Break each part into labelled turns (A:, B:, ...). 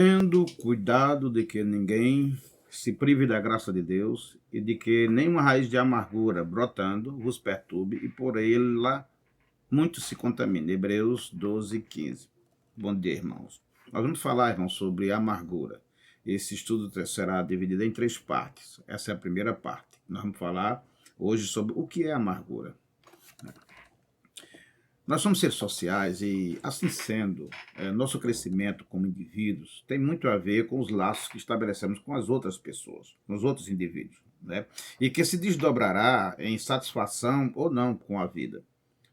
A: Tendo cuidado de que ninguém se prive da graça de Deus e de que nenhuma raiz de amargura brotando vos perturbe e por ela muito se contamine. Hebreus 12:15. Bom dia, irmãos. Nós vamos falar, irmãos, sobre amargura. Esse estudo será dividido em 3 partes. Essa é a primeira parte. Nós vamos falar hoje sobre o que é amargura. Nós somos seres sociais e, assim sendo, nosso crescimento como indivíduos tem muito a ver com os laços que estabelecemos com as outras pessoas, com os outros indivíduos, né? E que se desdobrará em satisfação ou não com a vida.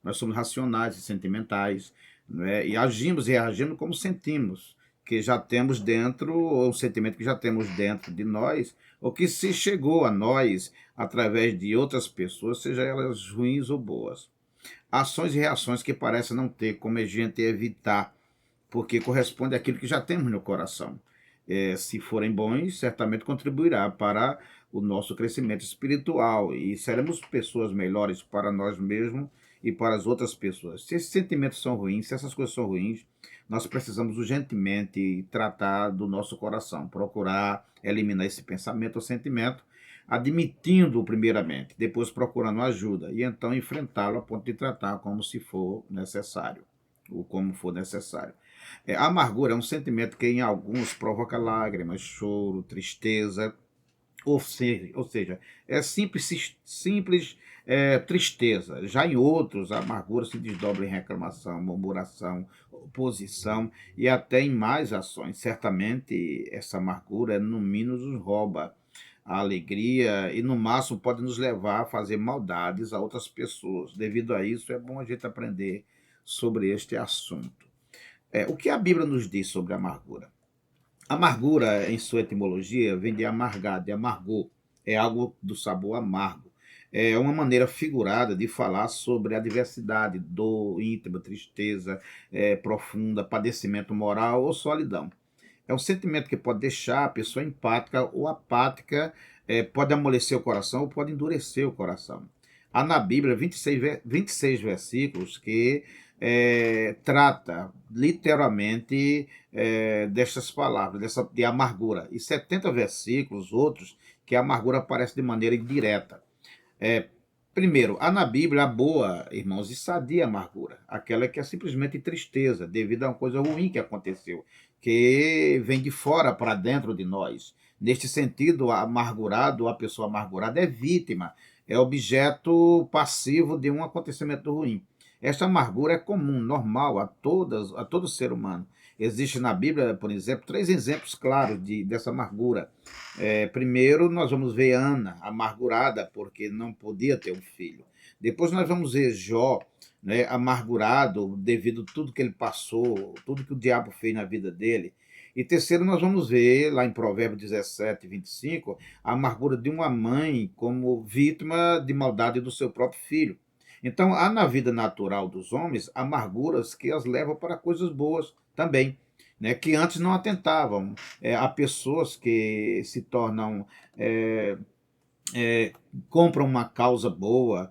A: Nós somos racionais e sentimentais, né? E agimos e reagimos como sentimos, que já temos dentro, ou um sentimento que já temos dentro de nós, ou que se chegou a nós através de outras pessoas, seja elas ruins ou boas. Ações e reações que parecem não ter como a gente evitar, porque corresponde àquilo que já temos no coração. Se forem bons, certamente contribuirá para o nosso crescimento espiritual e seremos pessoas melhores para nós mesmos e para as outras pessoas. Se esses sentimentos são ruins, se essas coisas são ruins, nós precisamos urgentemente tratar do nosso coração, procurar eliminar esse pensamento ou sentimento, admitindo-o primeiramente, depois procurando ajuda e então enfrentá-lo a ponto de tratar como se for necessário, ou como for necessário. A amargura é um sentimento que em alguns provoca lágrimas, choro, tristeza, ou seja, é simples tristeza. Já em outros, a amargura se desdobra em reclamação, murmuração, oposição e até em mais ações. Certamente, essa amargura, no mínimo, nos rouba a alegria e, no máximo, pode nos levar a fazer maldades a outras pessoas. Devido a isso, é bom a gente aprender sobre este assunto. O que a Bíblia nos diz sobre a amargura? Amargura, em sua etimologia, vem de amargar, de amargor. É algo do sabor amargo. É uma maneira figurada de falar sobre a diversidade, dor íntima, tristeza profunda, padecimento moral ou solidão. É um sentimento que pode deixar a pessoa empática ou apática, pode amolecer o coração ou pode endurecer o coração. Há na Bíblia 26 versículos que trata literalmente destas palavras, de amargura, e 70 versículos, outros, que a amargura aparece de maneira indireta. É, Primeiro, há na Bíblia a boa, irmãos, e sadia amargura, aquela que é simplesmente tristeza, devido a uma coisa ruim que aconteceu, que vem de fora para dentro de nós. Neste sentido, a pessoa amargurada é vítima, é objeto passivo de um acontecimento ruim. Esta amargura é comum, normal a todo ser humano. Existe na Bíblia, por exemplo, 3 exemplos claros dessa amargura. Primeiro, nós vamos ver Ana, amargurada, porque não podia ter um filho. Depois, nós vamos ver Jó, né, amargurado devido a tudo que ele passou, tudo que o diabo fez na vida dele. E terceiro, nós vamos ver, lá em Provérbios 17:25, a amargura de uma mãe como vítima de maldade do seu próprio filho. Então, há na vida natural dos homens amarguras que as levam para coisas boas também, né, que antes não atentavam. Há pessoas que se tornam, é, é, compram uma causa boa,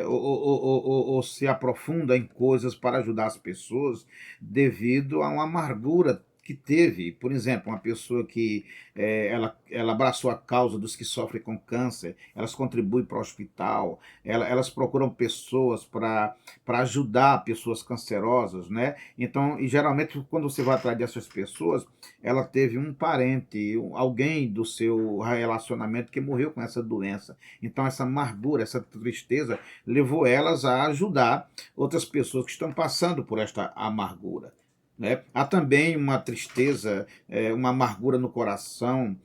A: ou se aprofunda em coisas para ajudar as pessoas devido a uma amargura que teve. Por exemplo, uma pessoa que ela abraçou a causa dos que sofrem com câncer, elas contribuem para o hospital, elas procuram pessoas para ajudar pessoas cancerosas, né? Então, e geralmente, quando você vai atrás dessas pessoas, ela teve um parente, alguém do seu relacionamento que morreu com essa doença. Então, essa amargura, essa tristeza, levou elas a ajudar outras pessoas que estão passando por esta amargura, né? Há também uma tristeza, uma amargura no coração,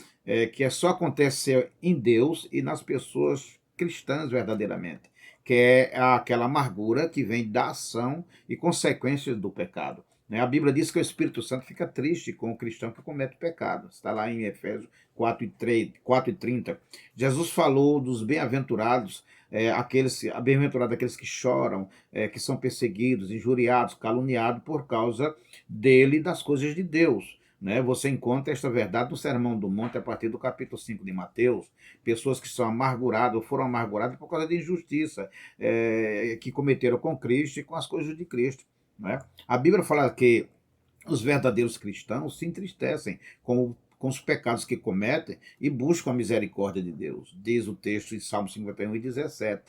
A: que só acontece em Deus e nas pessoas cristãs verdadeiramente, que é aquela amargura que vem da ação e consequências do pecado, né? A Bíblia diz que o Espírito Santo fica triste com o cristão que comete pecado. Está lá em Efésios 4:30. Jesus falou dos bem-aventurados, bem-aventurados aqueles que choram, que são perseguidos, injuriados, caluniados por causa dele e das coisas de Deus, né? Você encontra esta verdade no Sermão do Monte a partir do capítulo 5 de Mateus. Pessoas que são amarguradas ou foram amarguradas por causa de injustiça que cometeram com Cristo e com as coisas de Cristo, né? A Bíblia fala que Os verdadeiros cristãos se entristecem com os pecados que cometem e buscam a misericórdia de Deus. Diz o texto em Salmo 51:17.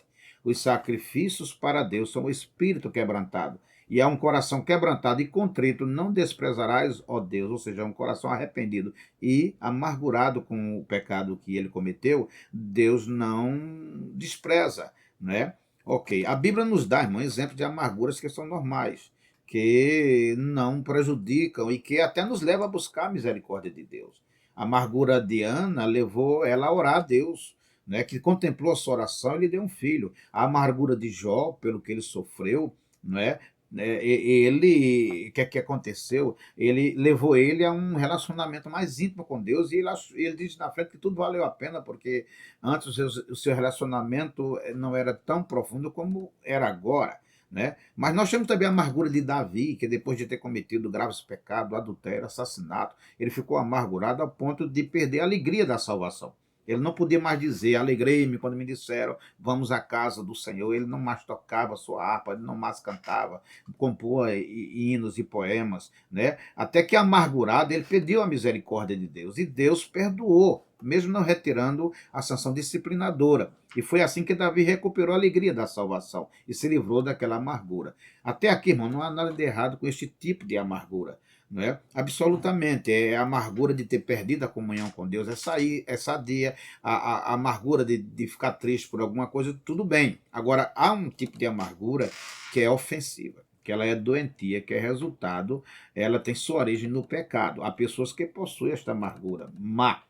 A: Os sacrifícios para Deus são o espírito quebrantado. E há um coração quebrantado e contrito, não desprezarás, ó Deus, ou seja, um coração arrependido e amargurado com o pecado que ele cometeu, Deus não despreza, né? Ok, a Bíblia nos dá, irmão, exemplos de amarguras que são normais, que não prejudicam e que até nos leva a buscar a misericórdia de Deus. A amargura de Ana levou ela a orar a Deus, né, que contemplou a sua oração e lhe deu um filho. A amargura de Jó, pelo que ele sofreu, né, ele, o que é que aconteceu? Ele levou ele a um relacionamento mais íntimo com Deus e ele disse na frente que tudo valeu a pena, porque antes o seu relacionamento não era tão profundo como era agora, né? Mas nós temos também a amargura de Davi, que depois de ter cometido graves pecados, adultério, assassinato, ele ficou amargurado ao ponto de perder a alegria da salvação. Ele não podia mais dizer, alegrei-me quando me disseram, vamos à casa do Senhor. Ele não mais tocava a sua harpa, ele não mais cantava, compôs hinos e poemas, né? Até que amargurado, ele pediu a misericórdia de Deus, e Deus perdoou, mesmo não retirando a sanção disciplinadora. E foi assim que Davi recuperou a alegria da salvação e se livrou daquela amargura. Até aqui, irmão, não há nada de errado com este tipo de amargura. Não é? Absolutamente, é a amargura de ter perdido a comunhão com Deus, é sadia, a amargura de ficar triste por alguma coisa, tudo bem. Agora, há um tipo de amargura que é ofensiva, que ela é doentia, que é resultado, ela tem sua origem no pecado. Há pessoas que possuem esta amargura má,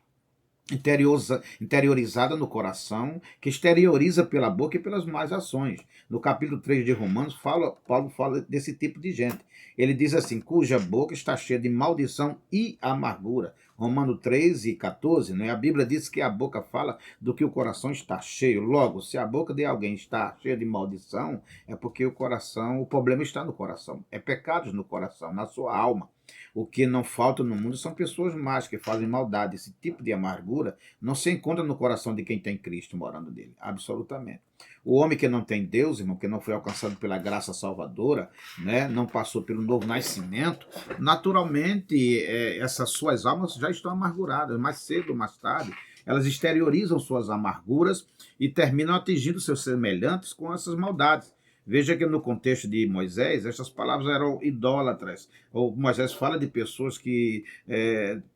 A: interiorizada no coração, que exterioriza pela boca e pelas más ações. No capítulo 3 de Romanos, Paulo fala desse tipo de gente. Ele diz assim, cuja boca está cheia de maldição e amargura. Romanos 3:14, né? A Bíblia diz que a boca fala do que o coração está cheio. Logo, se a boca de alguém está cheia de maldição, é porque o problema está no coração. É pecados no coração, na sua alma. O que não falta no mundo são pessoas más que fazem maldade. Esse tipo de amargura não se encontra no coração de quem tem Cristo morando nele. Absolutamente. O homem que não tem Deus, irmão, que não foi alcançado pela graça salvadora, né, não passou pelo novo nascimento, naturalmente essas suas almas já estão amarguradas, mais cedo ou mais tarde. Elas exteriorizam suas amarguras e terminam atingindo seus semelhantes com essas maldades. Veja que no contexto de Moisés, estas palavras eram idólatras. Ou Moisés fala de pessoas que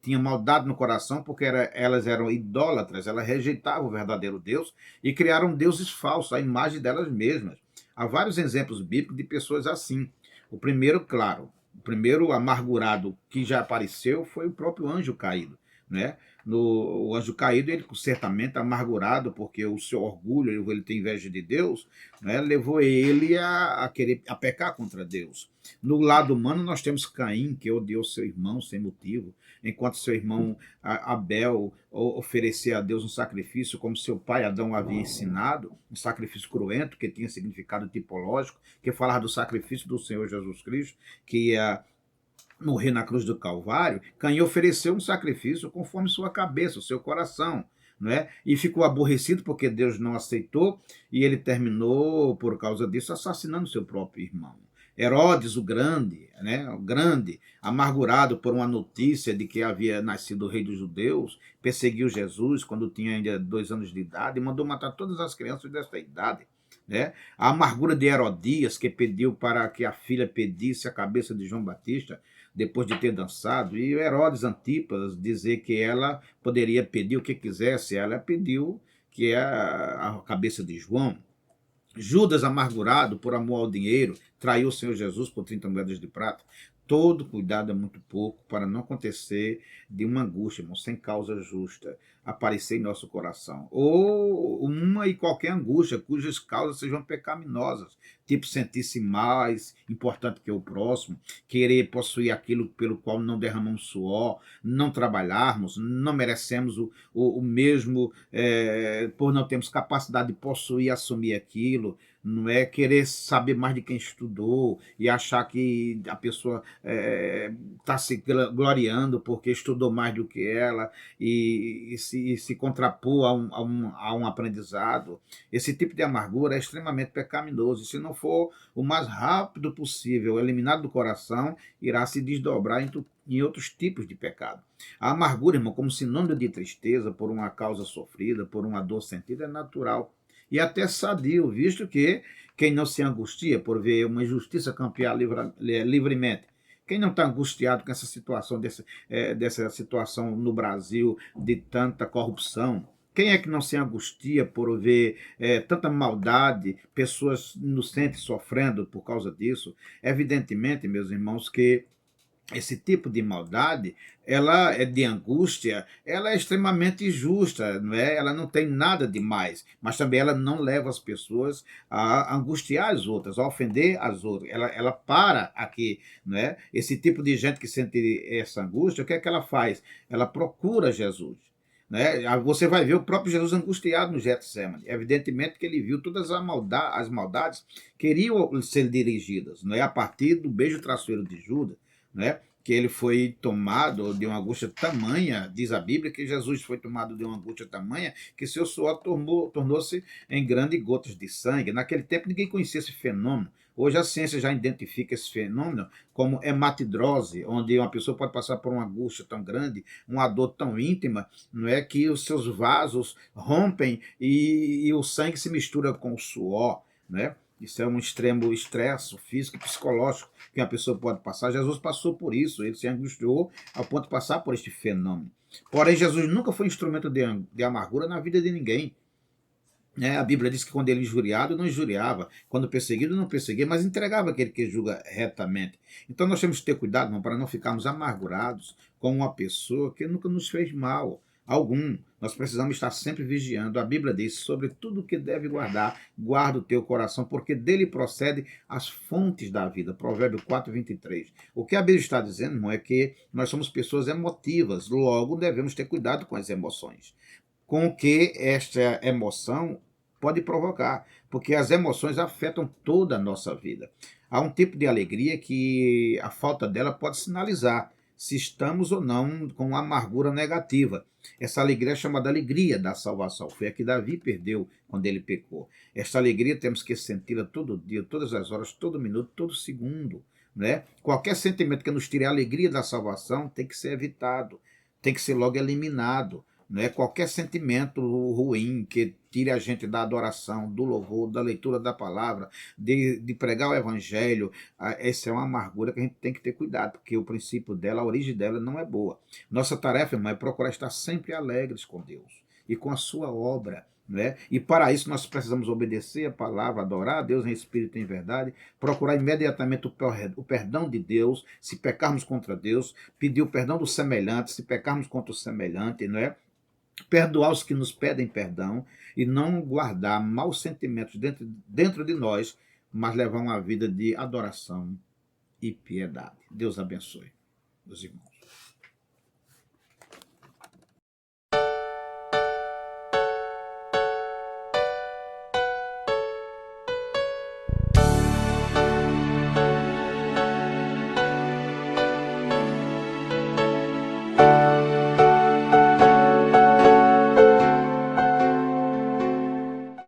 A: tinham maldade no coração porque elas eram idólatras, elas rejeitavam o verdadeiro Deus e criaram deuses falsos, a imagem delas mesmas. Há vários exemplos bíblicos de pessoas assim. O primeiro, claro, o primeiro amargurado que já apareceu foi o próprio anjo caído, né? O anjo caído, ele certamente amargurado, porque o seu orgulho, ele tem inveja de Deus, né, levou ele a querer a pecar contra Deus. No lado humano, nós temos Caim, que odiou seu irmão sem motivo, enquanto seu irmão Abel oferecia a Deus um sacrifício, como seu pai Adão havia ensinado, um sacrifício cruento, que tinha significado tipológico, que falava do sacrifício do Senhor Jesus Cristo, que ia morrer na cruz do Calvário. Caim ofereceu um sacrifício conforme sua cabeça, o seu coração, não é? E ficou aborrecido porque Deus não aceitou e ele terminou, por causa disso, assassinando seu próprio irmão. Herodes o Grande, né? O Grande, amargurado por uma notícia de que havia nascido o rei dos judeus, perseguiu Jesus quando tinha ainda 2 anos de idade e mandou matar todas as crianças dessa idade. Né? A amargura de Herodias, que pediu para que a filha pedisse a cabeça de João Batista, depois de ter dançado, e Herodes Antipas dizer que ela poderia pedir o que quisesse, ela pediu que a cabeça de João. Judas, amargurado por amor ao dinheiro, traiu o Senhor Jesus por 30 moedas de prata. Todo cuidado é muito pouco para não acontecer de uma angústia, irmão, sem causa justa, aparecer em nosso coração. Ou uma e qualquer angústia, cujas causas sejam pecaminosas, tipo sentir-se mais importante que o próximo, querer possuir aquilo pelo qual não derramamos suor, não trabalharmos, não merecemos o mesmo, por não termos capacidade de possuir e assumir aquilo, não é querer saber mais de quem estudou e achar que a pessoa está se gloriando porque estudou mais do que ela e se contrapor a um aprendizado. Esse tipo de amargura é extremamente pecaminoso. E se não for o mais rápido possível eliminado do coração, irá se desdobrar em outros tipos de pecado. A amargura, irmão, como sinônimo de tristeza por uma causa sofrida, por uma dor sentida, é natural e até sadio, visto que quem não se angustia por ver uma injustiça campear livremente, quem não está angustiado com essa situação, dessa situação no Brasil de tanta corrupção? Quem é que não se angustia por ver tanta maldade, pessoas inocentes sofrendo por causa disso? Evidentemente, meus irmãos, que esse tipo de maldade, ela é de angústia, ela é extremamente justa, não é? Ela não tem nada de mais, mas também ela não leva as pessoas a angustiar as outras, a ofender as outras. Ela para aqui, não é? Esse tipo de gente que sente essa angústia, o que é que ela faz? Ela procura Jesus. Né? Você vai ver o próprio Jesus angustiado no Getsemane. Evidentemente que ele viu todas as maldades que iriam ser dirigidas, não é? A partir do beijo traiçoeiro de Judas, né? Que ele foi tomado de uma angústia tamanha, diz a Bíblia, que Jesus foi tomado de uma angústia tamanha, que seu suor tornou-se em grandes gotas de sangue. Naquele tempo ninguém conhecia esse fenômeno. Hoje a ciência já identifica esse fenômeno como hematidrose, onde uma pessoa pode passar por uma angústia tão grande, uma dor tão íntima, não é, que os seus vasos rompem e o sangue se mistura com o suor, né? Isso é um extremo estresse físico e psicológico que a pessoa pode passar. Jesus passou por isso, ele se angustiou ao ponto de passar por este fenômeno. Porém, Jesus nunca foi instrumento de amargura na vida de ninguém. A Bíblia diz que quando ele injuriado, não injuriava. Quando perseguido, não perseguia, mas entregava aquele que julga retamente. Então nós temos que ter cuidado, irmão, para não ficarmos amargurados com uma pessoa que nunca nos fez mal algum. Nós precisamos estar sempre vigiando. A Bíblia diz, sobre tudo que deve guardar, guarda o teu coração, porque dele procede as fontes da vida. Provérbio 4:23. O que a Bíblia está dizendo, irmão, é que nós somos pessoas emotivas, logo devemos ter cuidado com as emoções, com o que esta emoção pode provocar, porque as emoções afetam toda a nossa vida. Há um tipo de alegria que a falta dela pode sinalizar se estamos ou não com uma amargura negativa. Essa alegria é chamada alegria da salvação. Foi a que Davi perdeu quando ele pecou. Esta alegria temos que senti-la todo dia, todas as horas, todo minuto, todo segundo. Né? Qualquer sentimento que nos tire a alegria da salvação tem que ser evitado, tem que ser logo eliminado. Né? Qualquer sentimento ruim que tire a gente da adoração, do louvor, da leitura da palavra, de pregar o evangelho, essa é uma amargura que a gente tem que ter cuidado, porque o princípio dela, a origem dela não é boa. Nossa tarefa, irmão, é procurar estar sempre alegres com Deus e com a sua obra. Né? E para isso nós precisamos obedecer a palavra, adorar a Deus em espírito e em verdade, procurar imediatamente o perdão de Deus, se pecarmos contra Deus, pedir o perdão do semelhante, se pecarmos contra o semelhante, não é? Perdoar os que nos pedem perdão e não guardar maus sentimentos dentro de nós, mas levar uma vida de adoração e piedade. Deus abençoe, meus irmãos.